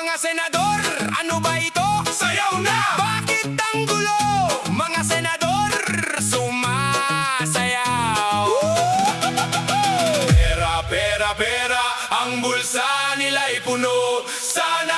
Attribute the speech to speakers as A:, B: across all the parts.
A: Mga senador, ano ba ito? Sayaw na! Bakit ang gulo? Mga senador, sumasayaw. Pera, pera, pera, ang bulsa nila'y puno. Sana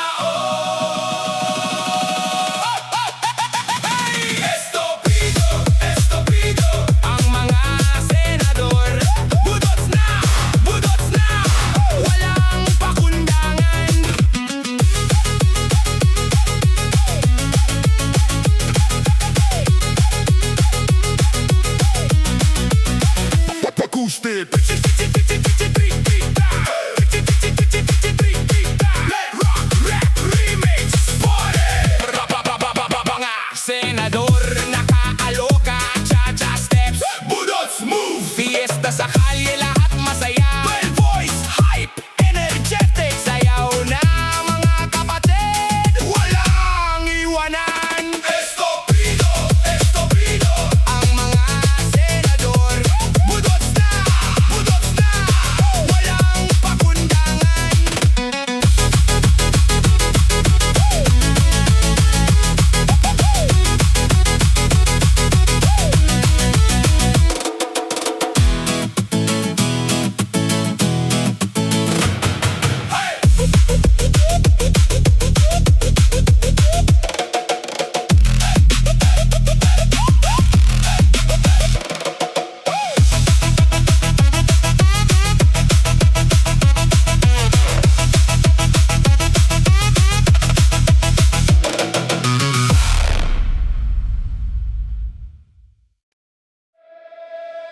A: senador, nakaaloka, cha-cha steps, budots move, fiesta sa kalye, lahat masaya. Well voice, hype, energetic, sayaw na mga kapatid, walang iwanan. Estopido, estopido, ang mga senador, budots na, walang pakundangan.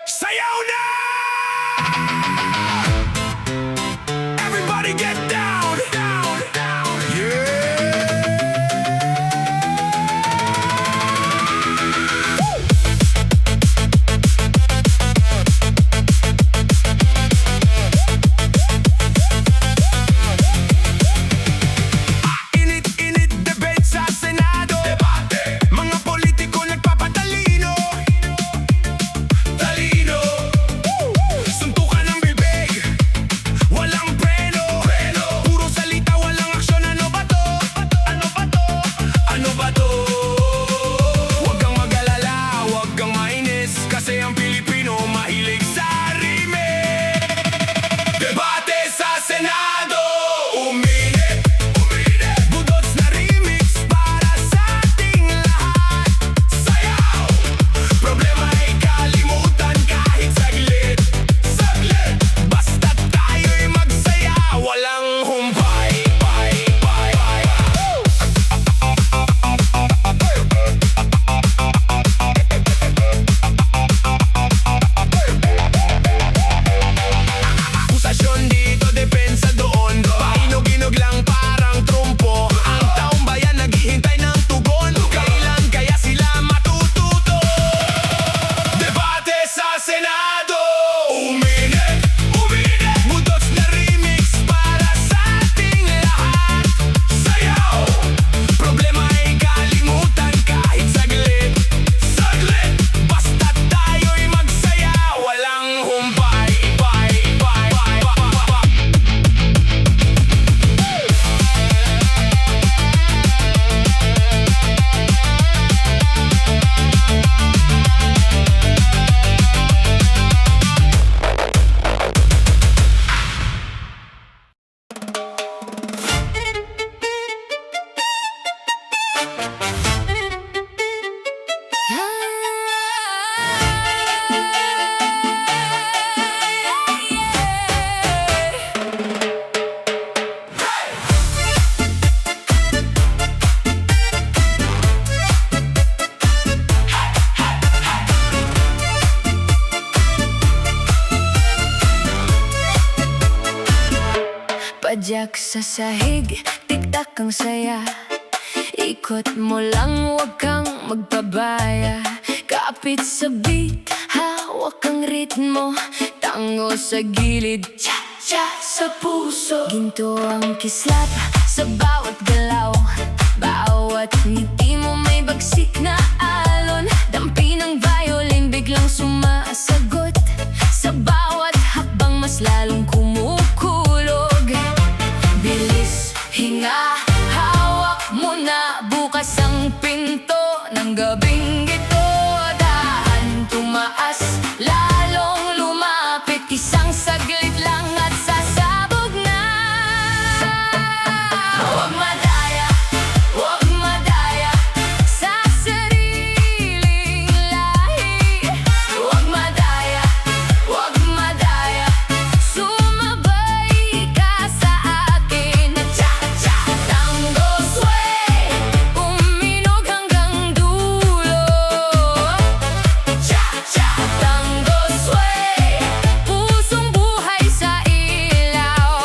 A: Sayaw na! Everybody get down! Down, down, yeah! Init-init debate sa Senado. Debate! Mga politiko nagpapatalino. Talino, suntukan ng bibig, walang preno, puro salita, walang aksyon. Ano ba to? Ano ba to? Ano ba to? Huwag kang mag-alala, huwag kang mainis, kasi ang Pilipino mahilig sa remix. Debate sa Senado, uminit, uminit, budots na remix para sa ating lahat. Sayaw, problema ay kalimutan kahit saglit, saglit, basta tayo'y magsaya, walang humpay. Akusasyon dito, depensa doon, pahinog-hinog lang parang trumpo. Ang taong bayan naghihintay ng tugon, kailan kaya sila matututo? Debate sa Senado, uminit, uminit, budots na remix para sa ating lahat. Sayaw, problema ay kalimutan kahit saglit, saglit, basta tayo'y magsaya, walang humpay.
B: Padyak sa sahig, tiktak ang saya. Ikot mo lang, wag kang magpabaya. Kapit sa beat, hawak ang ritmo. Tango sa gilid, cha-cha sa puso. Ginto ang kislap sa bawat galaw. Bawat ngiti mo may bagsik na alon. Dampi ng violin biglang sumasagot. Sa bawat hakbang mas lalong kumukulog. Bilis, hinga, gabing ito, dahan tumaas, lalong lumapit, isang saglit lang at sasabog na. Huwag madaya, huwag madaya sa sariling lahi. Huwag madaya, sumabay ka sa akin. Cha-cha, tango, sway, uminog hanggang dulo. Cha-cha, tango, sway, pusong buhay sa ilaw.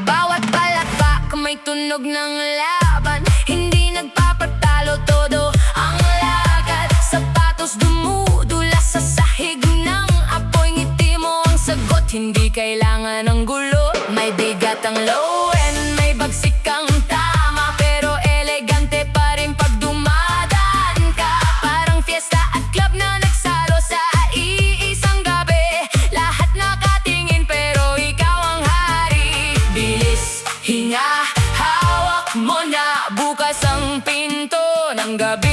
B: Bawat palakpak may tunog ng laban, hindi nagpapatalo, todo ang lakad. Sapatos dumudula sa sahig ng apoy, ngiti mo ang sagot, hindi kailangan ng gulo. May bigat ang low end, may bagsik kang tama, pero elegante pa rin pag dumadaan ka. Parang fiesta at club na nagsalo sa iisang gabi. Lahat nakatingin pero ikaw ang hari. Bilis, hinga, hawak mo na, bukas ang pinto ng gabi.